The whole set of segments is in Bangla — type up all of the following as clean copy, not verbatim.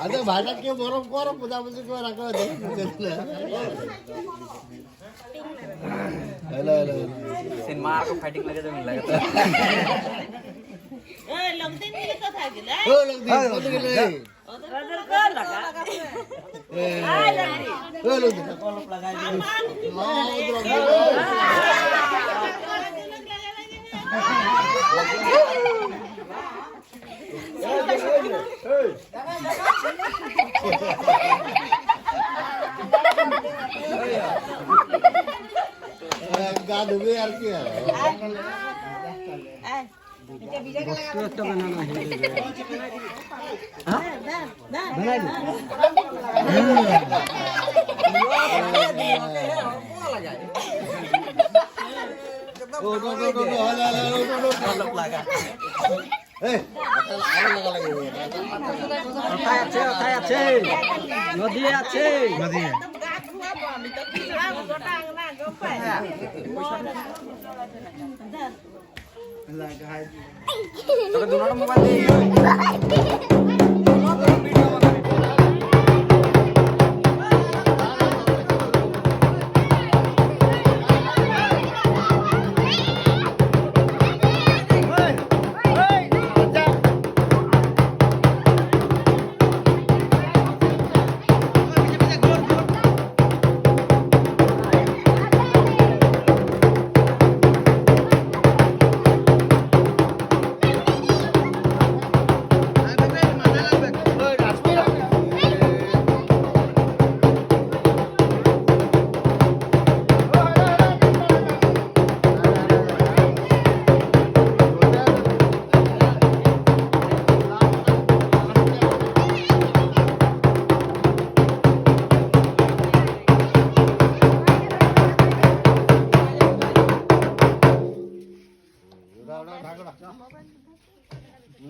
ada banyak yang borong-borong punya-punya orang kau tu. Hello. Cinema को फाइटिंग लगे तो मिल लगा लगते नहीं तो था गिला Oh, lagi. उधर कर लगा आ जल्दी Oh, lagi. कॉलप लगा दिया गादू भी यार क्या तो बनाना है बना दे कॉलप लगा আছে নদী আছে নদী তোকে দুটো মোবাইল দিয়ে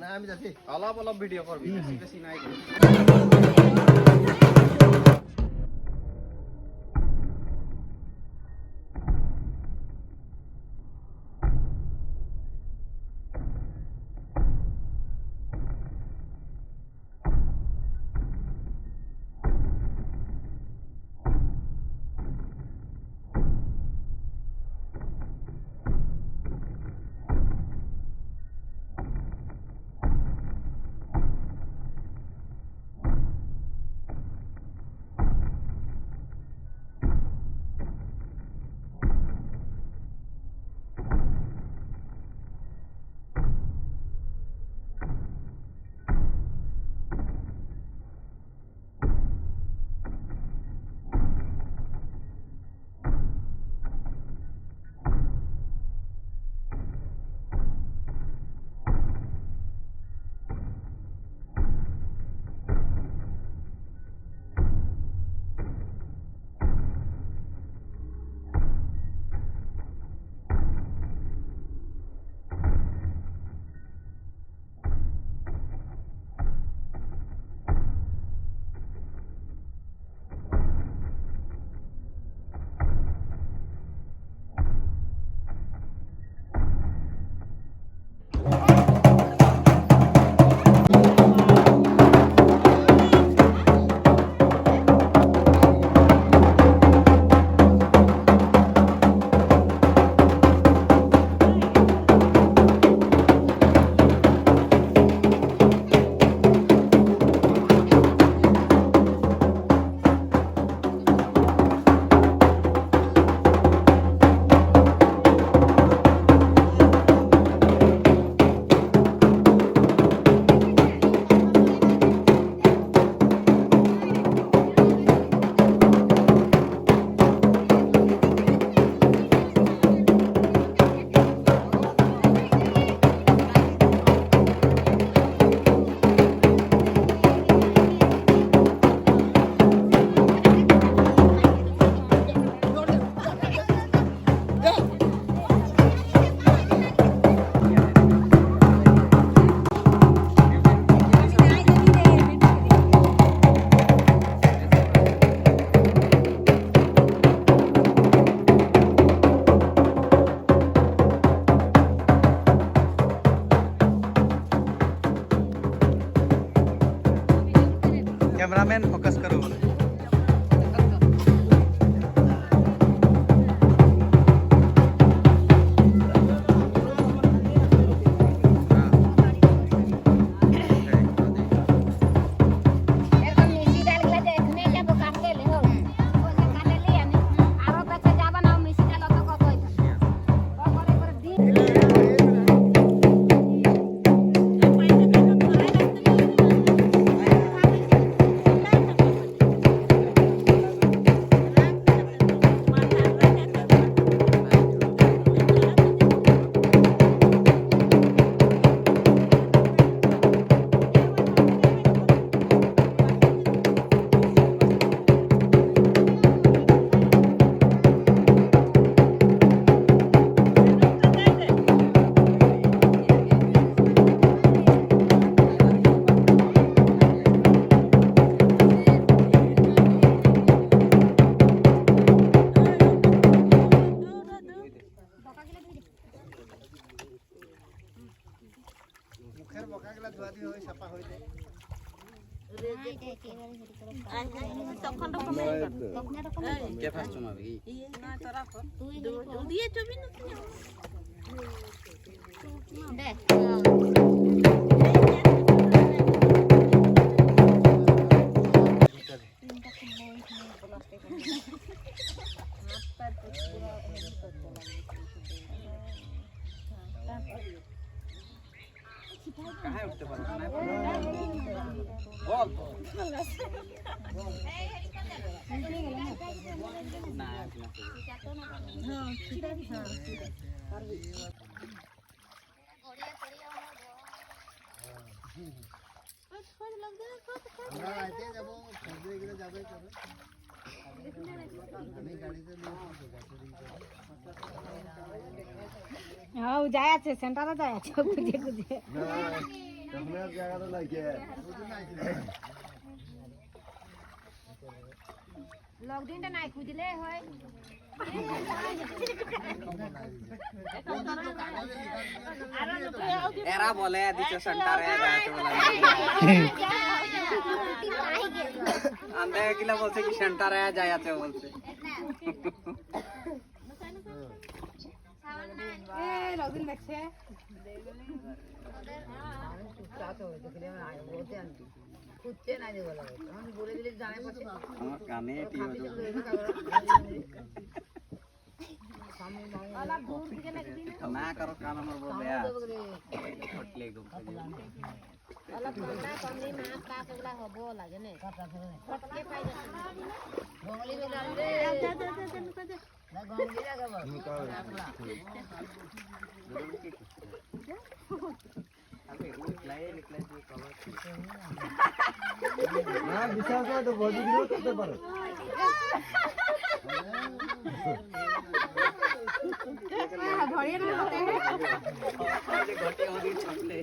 না আমি যাচ্ছি অলপ অলপ ভিডিও করবি বেশি বেশি নাই कैमरामैन फोकस करो মুখের বকাগুলা ধোয়া দিয়ে হয় সাপা হয়ে যায় তখন কে ফার্স্ট চুমাবি দিয়ে চবি না দেখ कहाँ उठते पारो बोल ना আমরা আইতে যাব ফজরে গেলে যাবে করে আমি গাড়িতে হ্যাঁ যায় আছে সেন্টারে যায় আছে খুঁজে খুঁজে আপনার জায়গাটা লাগে লকডাউনটা নাই খুঁজলে হয় एरा बोले दिचो सेंटर है जाते बोला अंदर किला बोलते कि सेंटर है जाते बोलते এ লকডাউন দেখছে আমার কানে টিও ना करो कान हमर बोल दे फटले गो অলপ ঠান্ডা কমলি মাছ কাছ এগুলা হবো লাগে নে ফটকে পাই যাচ্ছে গঙ্গলি বে গাল রে না গঙ্গলি লাগাবো अबे निकलाए जो कवर না বিশ্বাস করে তো বডি গুলো করতে পারো ধরিয়ে না হতে घटे होगी छपले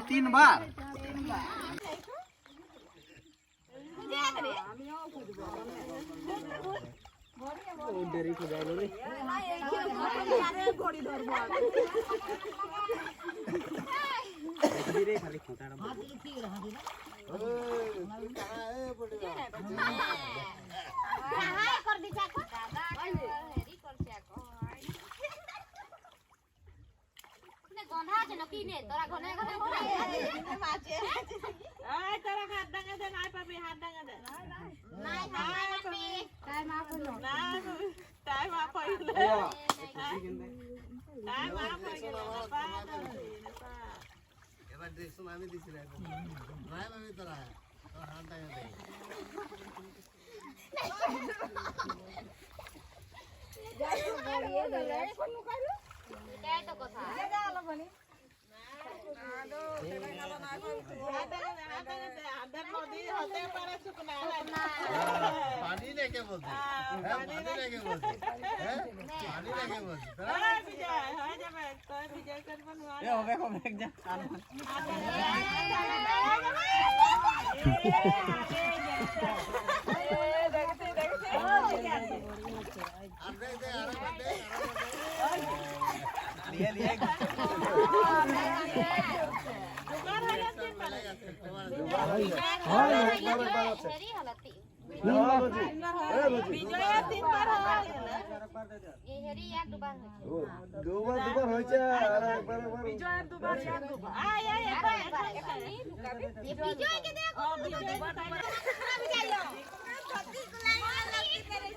तीन बार डेरी को जाए बोले धीरे खाली खोटा कर दी चाको हेरी कर चाको ने गंधा আছে নাকি নে তোরা গনে গনে করে মাছে এই তোরা হাত ডাঙা দে নাই পাবি হাত ডাঙা দে নাই নাই পাবি তাই মা কইলো না তাই মা কইলো তাই মা কইলো পা এবার দেখছো আমি দিছিলাম নাই আমি তোরা তোর হাত টাকা দে এটাই তো কথা পানি রেখে বলছি পানি রেখে বলছি পানি রেখে বলছি এ হবে হবে যা লিয়ে লিয়ে হেরি হলতি বিজয়া তিনবার হয়ে গেল এই হেরি আর দুবার দুবার হয়েছে আর একবার বিজয়া দুবার আর দুবার আয় আয় বিজয়কে দেখো বিজয়া আমি যাইলো সত্যি কুলাই লাগতে করে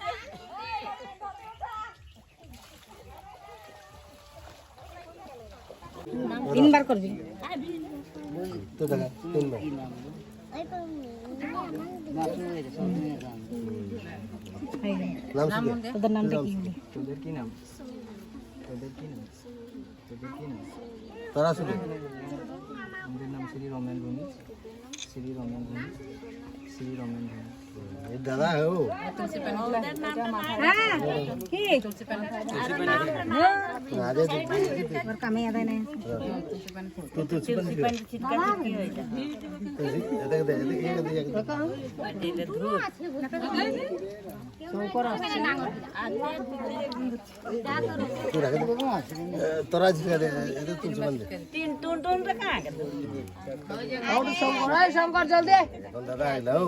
তিনবার করবি তো দেখা তিনবার তোদের নামটা কি হলো তোদের কি নাম তোদের কি নাম তোদের কি নাম তারা শুধু আমাদের নাম শ্রী রমেন ভূমি শ্রী রমেন ভূমি শ্রী রমেন ভূমি দাদা হো হ্যাঁ কি আরে ওর কামে আদায় নাই তো তো চিপন কি হইছে দেখ দেখ দেখ তোরা জিগা দে এটা তুই চিপন দে তিন টুন টুন রে কা কে আউট শঙ্কর জলদি দাদা আইলাও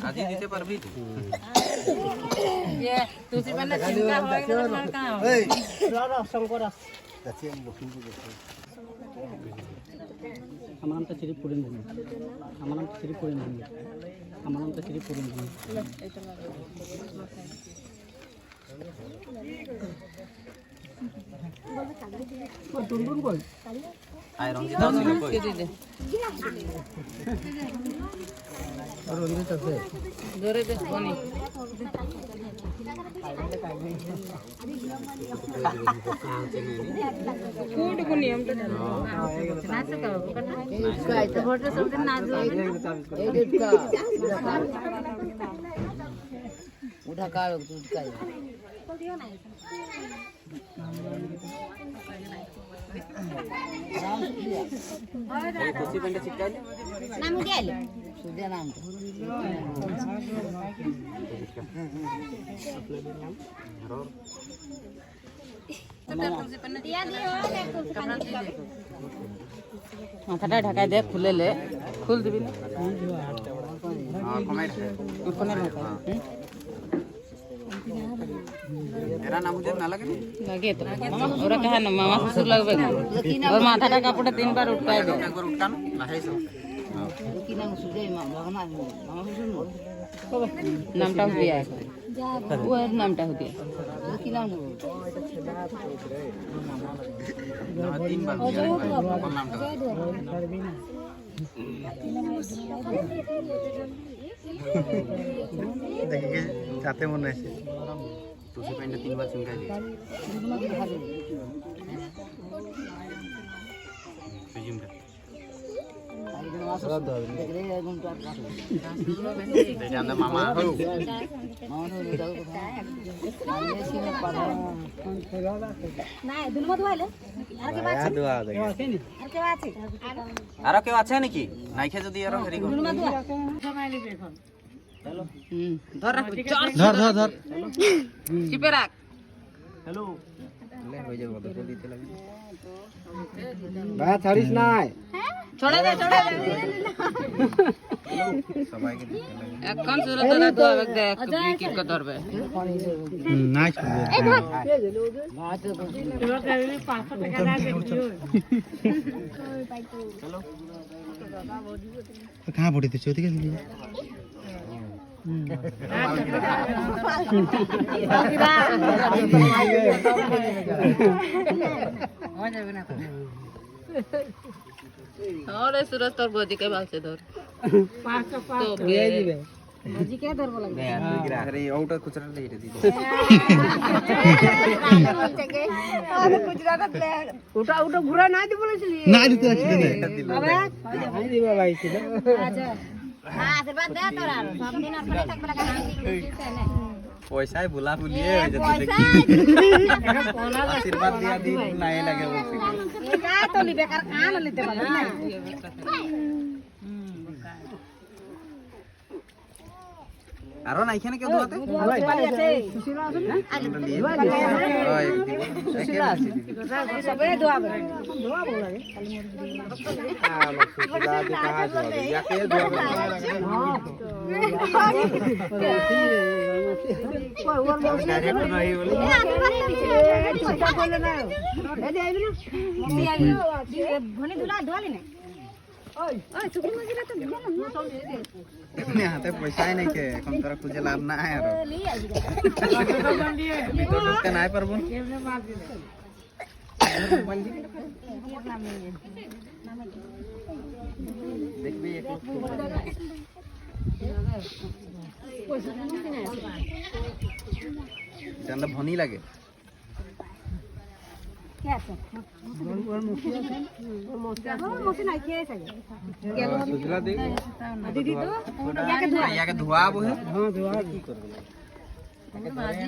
আজি দিতে পারবি ये तुझे पहले चिंता होएगा ना का এই রা শঙ্কর যাচ্ছি আমি লক্ষ্মীপুর যাচ্ছি আমার নামটা শ্রী পুরিন ভূমি আমার নামটা শ্রী পুরিন ভূমি আমার নামটা শ্রী পুরিন ভূমি টুনটুন কই আই রঞ্জিতাও ছিল কই আর রঞ্জিত আছে ধরে দে বনি কোড কো নিয়ম তো নাচ করো গায় তো ভোট সব দিন নাচ এই দেখ का उठा काढ तू काय কুচি পেন্টে চিপকাইলে নাম গেল सुद्या नाम দিয়া দিও একটু পানি মাথাটা ঢাকাই দে খুলে লে খুল দিবি না हां कमेंट ওখানে এরা নাম বুঝে না লাগে লাগে তো ওরা কাহা না মামা শ্বশুর লাগবে ওর মাথাটা কাপড়টা তিনবার উঠকাই দে একবার উঠকানো না হেইছো কি নাম সুজয় মামা মামা শ্বশুর নামটা দিয়া ওর নামটা হতে কি নাম না তিনবার কোন নামটা দেখি যাতে মনে আছে কুচি পেন্টে তিনবার চিমকাই দিয়েছে চিমকা এটা আমরা মামা হো নাই দুলমা ধুইলে আর কে বাকি দোয়া দে আর কে আছে আর কেউ আছে নাকি নাইখে যদি আর হেরি কর দুলমা ধুয়া ধর ধর ধর ধর চিপে রাখ হ্যালো লে হয়ে যাবে কত দিতে লাগে ভাই ছাড়িস নাই ছড়া দে সবাইকে দিতে লাগে এখন শুরু তোরা তো আবেগ দে একটু কি কত ধরবে নাইস এই ধর कहाँ पड़ी थी चौथी के और सूरज তোর বদিকে ভালছে ধর তো হয়ে যাবে আরে ওটা খুচরা দিয়ে এটা দিদি ওটা ওটা ঘুরা নাই দি বলেছিলি না দিতে আসছে না এটা দিল আমি দিবা ভাইছিল আশীর্বাদ দে তোরা সব দিন আর পরে থাকবে না পয়সায় ভুলা ভুলিয়ে হয়ে যেত আশীর্বাদ দিয়া দিন নাই লাগে বলছে এটা তো নি বেকার কান নিতে পারবে না আরো না এখানে কেউ দোয়াতে সবে দোয়াবে ঘনি দুলা দোয়ালি না হাতে পয়সাই নাই কে এখন তোরা খুঁজে লাভ নাই আর ভিতর ঢুকতে নাই পারবো দেখবি একটু এটা ভনি লাগে ধোয়া বহে